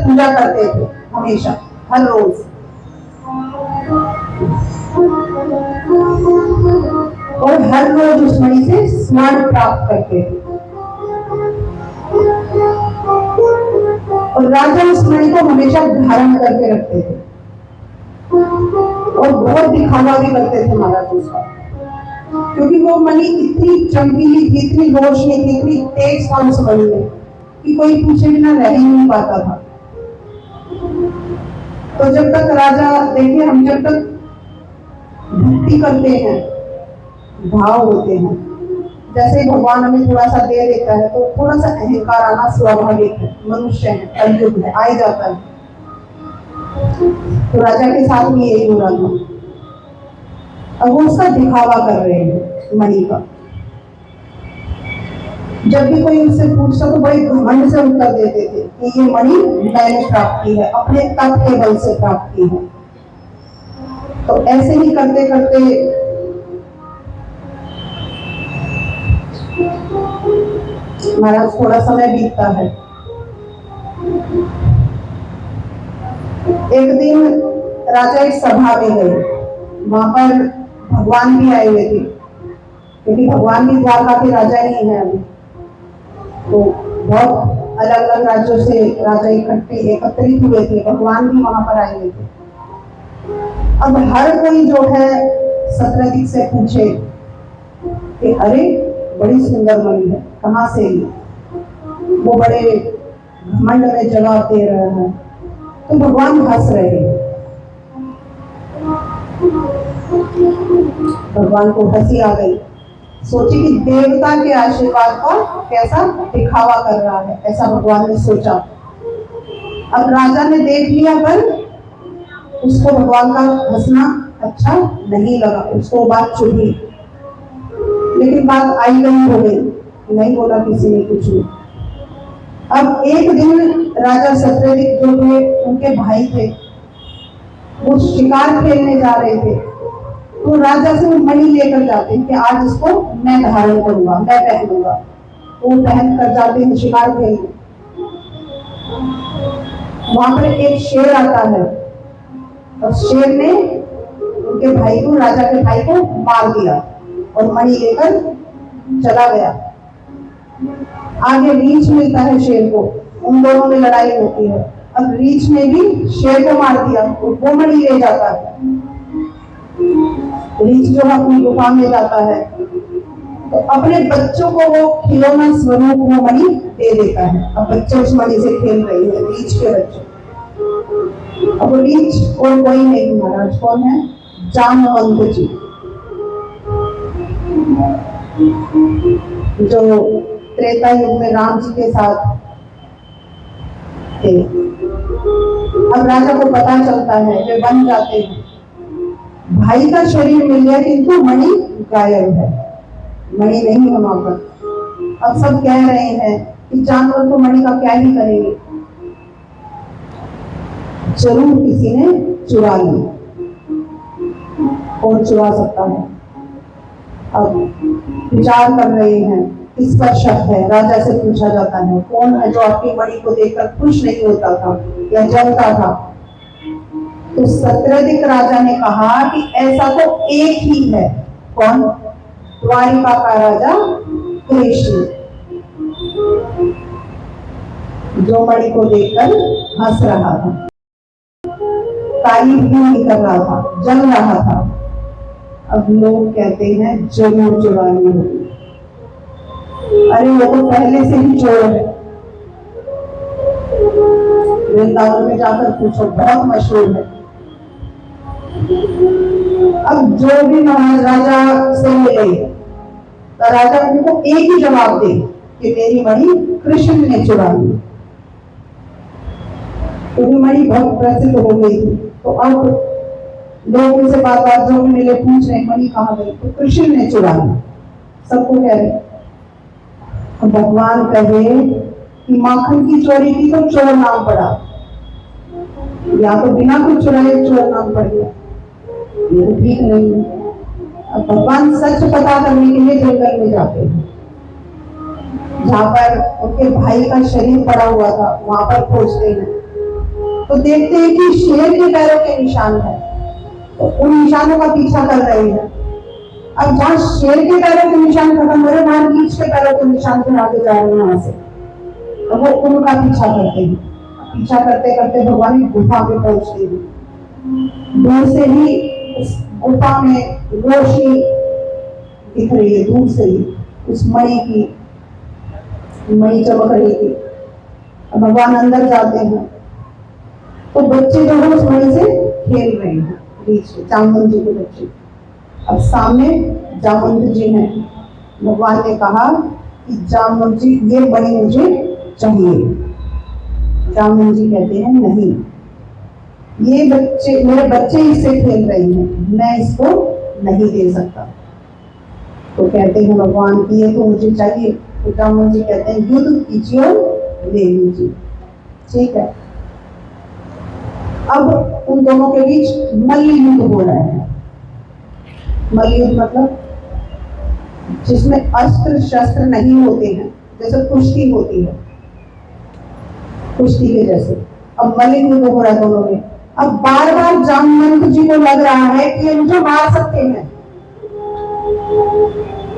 पूजा करते थे हमेशा, हर रोज। और हर रोज उस मणि से स्वर्ण प्राप्त करते थे। और राजा उस मणि को हमेशा धारण करके रखते थे और बहुत दिखावा भी करते थे महाराज उसका, क्योंकि वो मणि इतनी चमकीली थी, इतनी रोशनी थी, इतनी तेज था उस मणि में कि कोई पूछे बिना रह ही नहीं पाता था। तो जब तक राजा, देखिए हम जब तक भक्ति करते हैं, भाव होते हैं, जैसे भगवान हमें थोड़ा सा दे देता है तो थोड़ा सा अहंकार आना स्वाभाविक है, मनुष्य है, कलयुग है, आ जाता है। तो राजा के साथ में यही हो रहा था। अब वो उसका दिखावा कर रहे हैं मणि का। जब भी कोई उससे पूछता तो बड़े घमंड से उत्तर देते थे कि ये मणि मैंने प्राप्त की है, अपने तप के बल से प्राप्त की है। तो ऐसे ही करते करते महाराज थोड़ा समय बीतता है। एक दिन राजा एक सभा में गए, वहां पर भगवान भी आए हुए थे, क्योंकि भगवान भी द्वारका के राजा ही है अभी। तो बहुत अलग अलग राज्यों से राजा एकत्रित हुए थे, भगवान भी वहां पर आए हुए थे। अब हर कोई जो है सत्यजित से पूछे कि अरे बड़ी सुंदर मणि है, कहाँ से ली? वो बड़े घमंड में जवाब दे रहे हैं। तो भगवान हंस रहे हैं। भगवान को हंसी आ गई, सोची कि देवता के आशीर्वाद का कैसा दिखावा कर रहा है, ऐसा भगवान ने सोचा। अब राजा ने देख लिया, पर उसको भगवान का हंसना अच्छा नहीं लगा, उसको बात चुभी। लेकिन बात आई गई हो गई, नहीं बोला किसी ने कुछ नहीं। अब एक दिन राजा सत्यजित जो थे, उनके भाई थे, वो शिकार खेलने जा रहे थे। तो राजा से वो मणि लेकर जाते हैं कि आज इसको मैं धारण करूंगा, मैं पहनूंगा। तो वो पहन कर जाते हैं शिकार खेलने। वहां पर एक शेर आता है और शेर ने उनके भाई को, राजा के भाई को मार दिया और मणि लेकर चला गया। आगे रीछ मिलता है शेर को, उन दोनों में लड़ाई होती है। अब रीछ ने भी शेर को मार दिया, वो मणि ले जाता है। रीछ जो है अपनी गुफा में जाता है, तो अपने बच्चों को वो खिलौना स्वरूप वो मणि दे देता है। अब बच्चे उस मणि से खेल रहे हैं, रीछ के बच्चे। अब वो रीछ और कोई नहीं महाराज, कौन है? जामवंत जी, जो त्रेता युग में राम जी के साथ थे। अब राजा को पता चलता है, वे बन जाते हैं। भाई का शरीर मिल गया किंतु मणि गायब है, मणि नहीं है वहां पर। अब सब कह रहे हैं कि जानवर तो मणि का क्या ही करेंगे, जरूर किसी ने चुरा ली और चुरा सकता है। अब विचार कर रहे हैं किस पर शक है। राजा से पूछा जाता है, कौन है जो आपकी मणि को देखकर खुश नहीं होता था या जलता था? तो सत्यजित राजा ने कहा कि ऐसा तो एक ही है। कौन? द्वारिका का राजा कृष्ण, जो मणि को देखकर हंस रहा था, तारीफ भी नहीं कर रहा था, जल रहा था। अब लोग कहते हैं जरूर चुरानी होगी। अरे वो तो पहले से ही चोर है, वृंदावन में जाकर पूछो, बहुत मशहूर है। अब जो भी महाराज राजा से मिले तो राजा उनको एक ही जवाब दे कि मेरी मणि कृष्ण ने चुरा ली। क्योंकि मणि बहुत प्रसिद्ध हो गई थी, तो अब लोग उनसे बात बात जो भी मिले पूछ रहे मणि कहाँ गई? तो कृष्ण ने चुरा ली, सबको कह रहे। भगवान कहे कि माखन की चोरी की तो चोर नाम पड़ा, या तो बिना कुछ चुराए चोर नाम पड़ गया, ये तो ठीक नहीं है। अब भगवान सच पता करने के लिए जंगल में जाते हैं, जहाँ पर उनके भाई का शरीर पड़ा हुआ था, वहां पर खोजते हैं। तो देखते हैं कि शेर के पैरों के निशान है, तो उन निशानों का पीछा कर रहे हैं। अब जहाँ शेर के पैरों के निशान खत्म हो रहे, वहां नीच के पैरों के निशान फिर आगे जा रहे हैं वहां से, तो वो उनका पीछा करते हैं। पीछा करते करते भगवान की गुफा में पहुंचते हैं। दूर से ही उस गुफा में रोशनी दिख रही है, दूर से ही उस मणि चमक रही थी। अब भगवान अंदर जाते हैं तो बच्चे जो है उस मणि से खेल रहे हैं, बीच में जामवंत जी के बच्चे। अब सामने जामवंत जी हैं। भगवान ने कहा कि जामवंत जी ये मणि मुझे चाहिए। जामवंत जी कहते हैं नहीं, ये बच्चे मेरे बच्चे इससे खेल रहे हैं, मैं इसको नहीं दे सकता। तो कहते हैं भगवान की ये तो मुझे चाहिए। तो जामवंत जी कहते हैं युद्ध कीजिए और ले लीजिए। ठीक है, अब उन दोनों के बीच मल्ल युद्ध हो रहा है। मल्ल युद्ध मतलब जिसमें अस्त्र शस्त्र नहीं होते हैं, जैसे कुश्ती होती है, कुश्ती के जैसे। अब मल्ल युद्ध हो रहा है दोनों में। अब बार बार जामवंत जी को लग रहा है कि ये मुझे मार सकते हैं,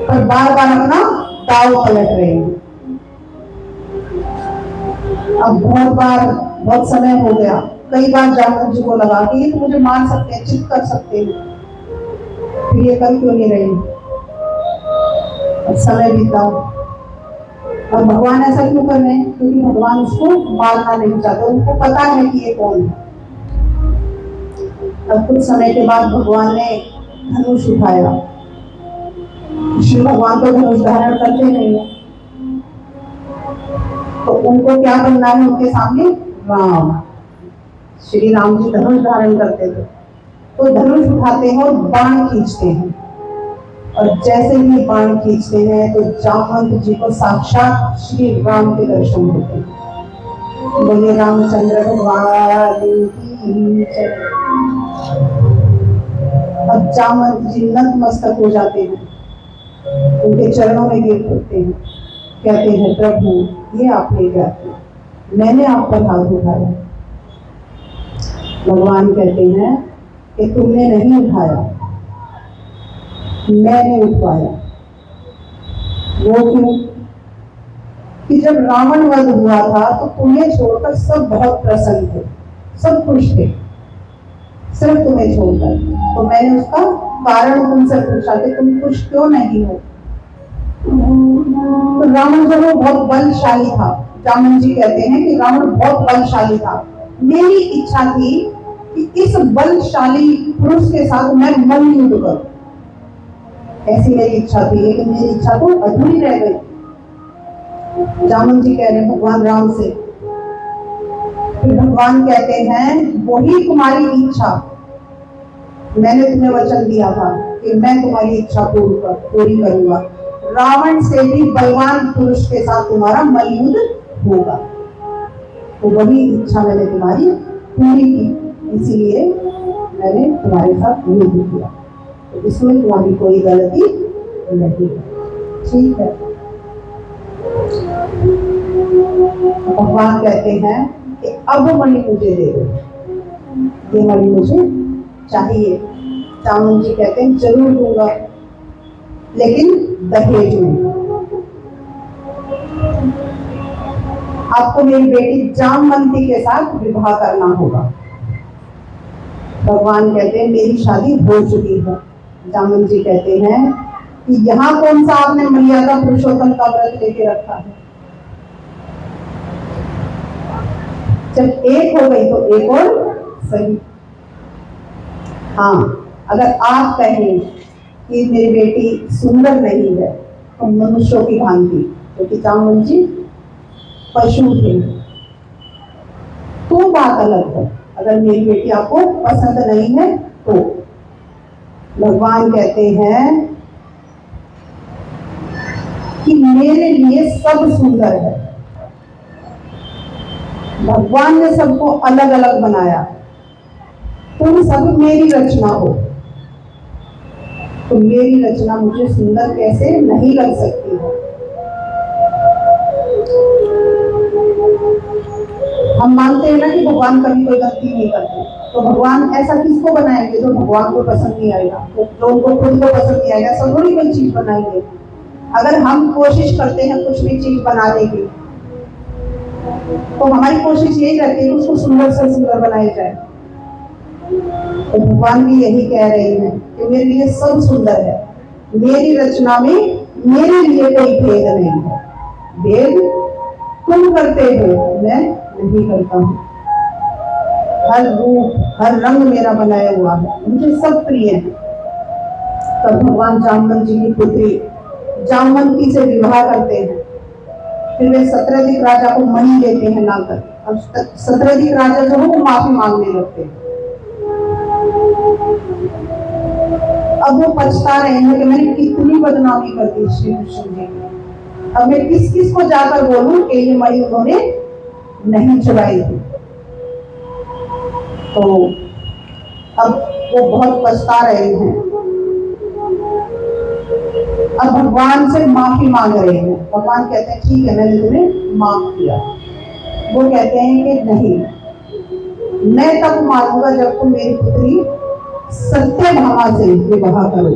पर बार बार अपना दाव पलट रहे हैं। अब बहुत समय हो गया, कई बार जामवंत जी को लगा कि ये तो मुझे मार सकते हैं, चित कर सकते हैं, फिर ये कर क्यों नहीं रही। अब समय बीता और भगवान ऐसा क्यों कर रहे हैं, क्योंकि भगवान उसको मारना नहीं चाहते, उनको पता है कि ये कौन है। अब कुछ समय के बाद भगवान ने धनुष उठाया। श्री भगवान तो धनुष धारण करते नहीं है, तो उनको क्या बनना है, उनके सामने राम। श्री राम जी धनुष धारण करते थे, तो धनुष उठाते हैं और बाण खींचते हैं। और जैसे ही बाण खींचते हैं तो जामवंत जी को साक्षात श्री राम के दर्शन होते हैं। बोले रामचंद्र भगवान की जय। अब जामवंत जी नतमस्तक हो जाते हैं, उनके चरणों में गिर पड़ते हैं, कहते हैं प्रभु ये आपने क्या किया, मैंने आप पर हाथ उठाया। भगवान कहते हैं कि तुमने नहीं उठाया, मैंने उठवाया। वो क्यों कि जब रावण वध हुआ था तो तुम्हें छोड़कर सब बहुत प्रसन्न थे, सब खुश थे, सिर्फ तुम्हें छोड़कर। तो मैंने उसका कारण तुमसे पूछा कि तुम खुश क्यों नहीं हो। तो रावण जो है बहुत बलशाली था। जामवंत जी कहते हैं कि रावण बहुत बलशाली था। मेरी इच्छा थी कि इस बलशाली पुरुष के साथ मैं मल्ल युद्ध करूं, ऐसी मेरी इच्छा थी, लेकिन मेरी इच्छा तो अधूरी रह गई। जामवंत जी कह रहे हैं भगवान राम से। फिर भगवान कहते हैं वही तुम्हारी इच्छा, मैंने तुम्हें वचन दिया था कि मैं तुम्हारी इच्छा पूरी करूंगा। रावण से भी बलवान पुरुष के साथ तुम्हारा मल्ल युद्ध होगा। तो वही इच्छा मैंने तुम्हारी पूरी की, इसीलिए मैंने तुम्हारे साथ युद्ध किया। तो इसमें तुम्हारी कोई गलती नहीं है। ठीक है, भगवान कहते हैं कि अब मणि मुझे दे दो, ये मणि मुझे चाहिए। जामवंत जी कहते हैं जरूर दूंगा, लेकिन दहेज में। आपको मेरी बेटी जामवंती के साथ विवाह करना होगा। भगवान कहते हैं मेरी शादी हो चुकी है। जामवंत जी कहते हैं कि यहाँ कौन सा आपने मर्यादा पुरुषोत्तम का व्रत लेके रखा है। जब एक हो गई तो एक और सही। हाँ, अगर आप कहें कि मेरी बेटी सुंदर नहीं है तो मनुष्यों की भांति, क्योंकि जामवंत जी पशु थे, तो बात अलग है। अगर मेरी बेटी आपको पसंद नहीं है तो भगवान कहते हैं कि मेरे लिए सब सुंदर है। भगवान ने सबको अलग अलग बनाया, तुम सब मेरी रचना हो, तो मेरी रचना मुझे सुंदर कैसे नहीं लग सकती है। हम मानते हैं ना कि भगवान कभी कोई गलती नहीं करते, तो भगवान ऐसा किसको बनाएंगे जो भगवान को पसंद नहीं आएगा, तो जो उनको खुद को पसंद नहीं आएगा, सब थोड़ी कोई चीज बनाएंगे। अगर हम कोशिश करते हैं कुछ भी चीज बनाने की, तो हमारी कोशिश यही रहती है कि उसको सुंदर से सुंदर बनाया जाए। तो भगवान भी यही कह रहे हैं कि मेरे लिए सब सुंदर है, मेरी रचना में मेरे लिए कोई भेद नहीं है। भेद तुम करते हो, मैं नहीं करता हूँ। हर रूप हर रंग मेरा बनाया हुआ है, मुझे सब प्रिय है। तब भगवान जामवंत जी की पुत्री जामवंती से विवाह करते हैं। फिर वे सत्रधिक राजा को मणि देते हैं लाकर। अब सत्रधिक राजा जो है वो माफी मांगने लगते हैं। अब वो पछता रहे हैं कि मैंने कितनी बदनामी कर दी श्री कृष्ण जी की। अब मैं किस किस को जाकर बोलूं कि ये मणि उन्होंने नहीं चुराई थी। तो अब वो बहुत पछता रहे हैं। अब भगवान से माफी मांग रहे हैं। भगवान कहते हैं ठीक है, मैंने तुम्हें माफ किया। वो कहते हैं कि नहीं, मैं तब मानूंगा जब तुम मेरी पुत्री सत्यभामा से विवाह करो।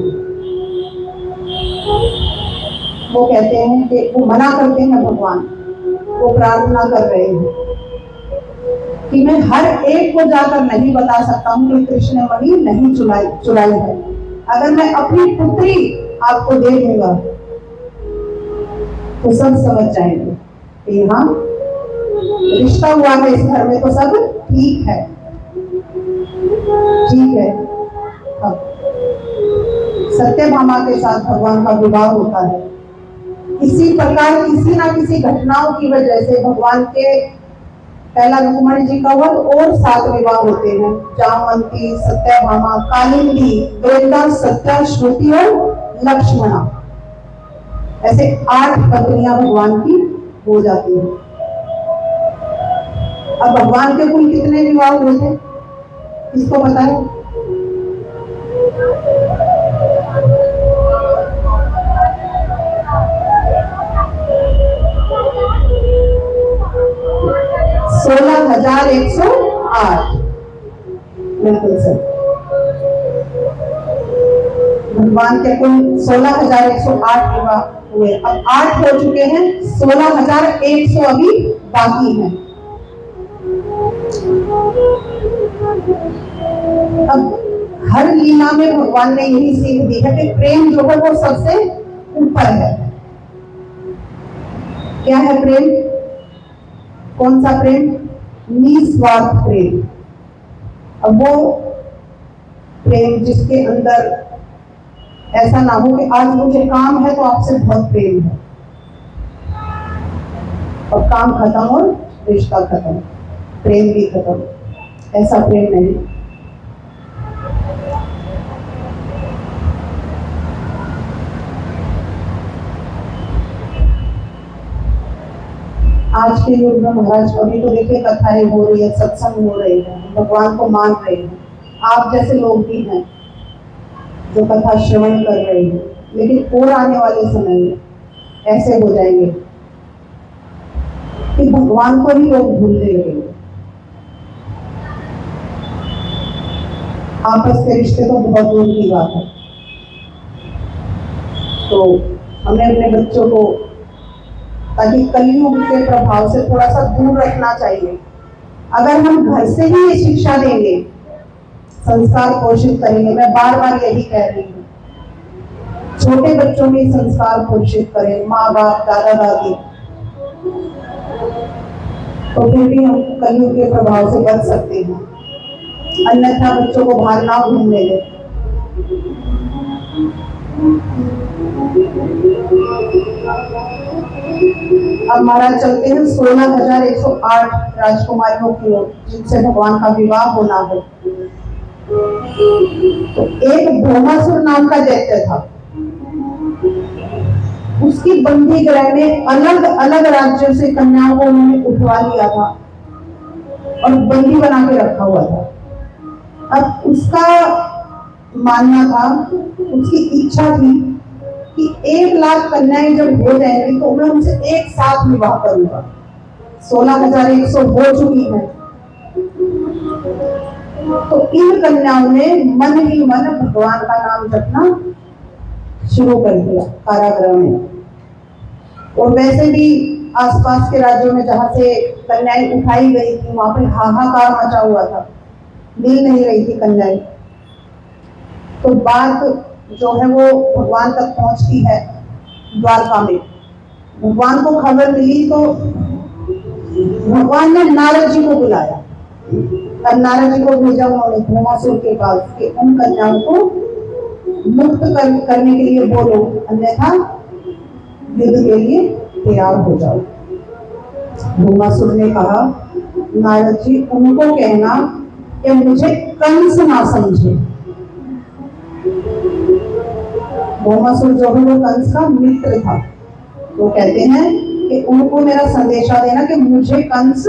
वो कहते हैं कि वो मना करते हैं भगवान, वो प्रार्थना कर रहे हैं कि मैं हर एक को जाकर नहीं बता सकता हूँ कि कृष्ण ने मणि नहीं चुराई है। अगर मैं अपनी पुत्री आपको दे दूंगा तो सब समझ जाएंगे कि यहाँ रिश्ता हुआ है इस घर में, तो सब ठीक है। ठीक है, अब सत्यभामा के साथ भगवान का विवाह होता है। इसी प्रकार किसी ना किसी घटनाओं की वजह से भगवान के पहला रुक्मणी जी का हुआ और 7 विवाह होते हैं। जामवंती, सत्यभामा, कालिंदी, वृंदा, सत्या, श्रुति और लक्ष्मणा, ऐसे 8 पत्नियां भगवान की हो जाती हैं। अब भगवान के कुल कितने विवाह हुए थे, किसको पता है? सोलह 16,108। बिल्कुल सर, भगवान के कुल 16,108 विवाह हुए। अब 8 हो चुके हैं, 16,100 अभी बाकी हैं। अब हर लीला में भगवान ने यही सीख दी है कि प्रेम जो है वो सबसे ऊपर है। क्या है प्रेम? कौन सा प्रेम? निस्वार्थ प्रेम। अब वो प्रेम जिसके अंदर ऐसा ना हो कि आज मुझे काम है तो आपसे बहुत प्रेम है और काम खत्म और रिश्ता खत्म, प्रेम भी खत्म। ऐसा प्रेम नहीं। आज के युग में महाराज अभी तो देखिए कथाएं हो रही है, सत्संग हो रही है, भगवान को मान रहे हैं। आप जैसे लोग भी हैं जो कथा श्रवण कर रहे हैं, लेकिन और आने वाले समय में ऐसे हो जाएंगे कि भगवान को ही लोग भूलने लगेंगे। आपस के रिश्ते तो बहुत दूर की बात है। तो हमें अपने बच्चों को ताकि कलयुग के प्रभाव से थोड़ा सा दूर रखना चाहिए। अगर हम घर से ही ये शिक्षा देंगे, संस्कार पोषित करेंगे, मैं बार बार यही कह रही हूँ, छोटे बच्चों में संस्कार पोषित करें, माँ बाप, दादा दादी, तो फिर भी हम कलयुग के प्रभाव से बच सकते हैं। अन्यथा बच्चों को बाहर ना घूमने दें। अब महाराज चलते हैं 16,108 राजकुमारियों की ओर जिनसे भगवान का विवाह होना है। तो एक भौमासुर नाम का दैत्य था, उसकी बंदी गृह में अलग अलग राज्यों से कन्याओं को उन्होंने उठवा लिया था और बंदी बना के रखा हुआ था। अब उसका मानना था, उसकी इच्छा थी कि 1 लाख कन्याएं जब हो जाएंगी तो मैं उनसे एक साथ विवाह करूंगा। 16,100 हो चुकी है। तो इन कन्याओं ने मन ही मन भगवान का नाम जपना शुरू कर दिया कारागृह में। और वैसे भी आसपास के राज्यों में जहां से कन्याएं उठाई गई थी वहां पर हाहाकार मचा हुआ था, मिल नहीं रही थी कन्याएं। तो बात जो है वो भगवान तक पहुंचती है द्वारका में। भगवान को खबर मिली तो भगवान ने नारद जी को बुलाया। अब नारद जी को भेजा उन्होंने भौमासुर के पास कि उन कन्याओं को मुक्त करने के लिए बोलो, अन्यथा युद्ध के लिए तैयार हो जाओ। भौमासुर ने कहा, नारद जी उनको कहना कि मुझे कंस ना समझे। भौमासुर जो है वो कंस का मित्र था। वो कहते हैं कि उनको मेरा संदेशा देना कि मुझे कंस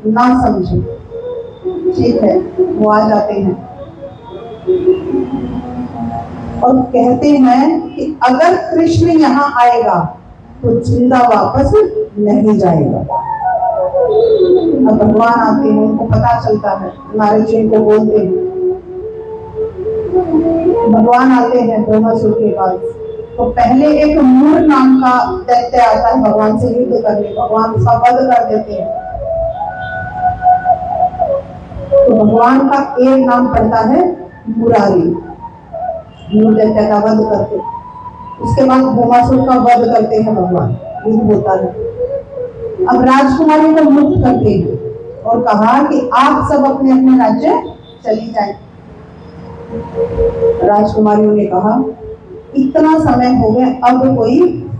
ना समझे। ठीक है, वो आ जाते हैं और कहते हैं कि अगर कृष्ण यहाँ आएगा तो जिंदा वापस नहीं जाएगा। अब भगवान आते हैं, उनको पता चलता है, नारद जी को बोलते हैं। भगवान आते हैं भौमासुर के पास। तो पहले एक मूर नाम का दैत्य आता है भगवान से युद्ध करने। भगवान उसका वध कर देते हैं। तो भगवान का एक नाम पड़ता है मुरारी, मूर दैत्य का वध करते। उसके बाद भौमासुर का वध करते हैं भगवान, युद्ध होता है। अब राजकुमारी को मुक्त करते हैं और कहा कि आप सब अपने अपने राज्य चली जाएं। राजकुमारियों ने कहा, इतना समय हो गया, अब कोई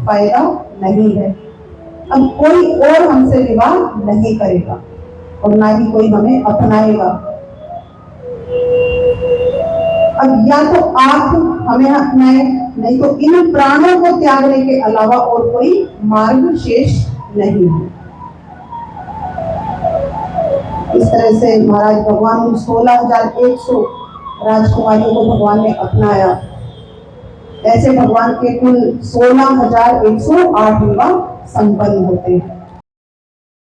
फायदा नहीं है। अब कोई और हमसे विवाह नहीं करेगा और ना ही कोई हमें अपनाएगा। अब या तो आप हमें अपनाए, नहीं तो इन प्राणों को त्यागने के अलावा और कोई मार्ग शेष नहीं है। इस तरह से महाराज भगवान 16,100 राजकुमारियों को भगवान ने अपनाया। ऐसे भगवान के कुल 16,108 विवाह संपन्न होते हैं।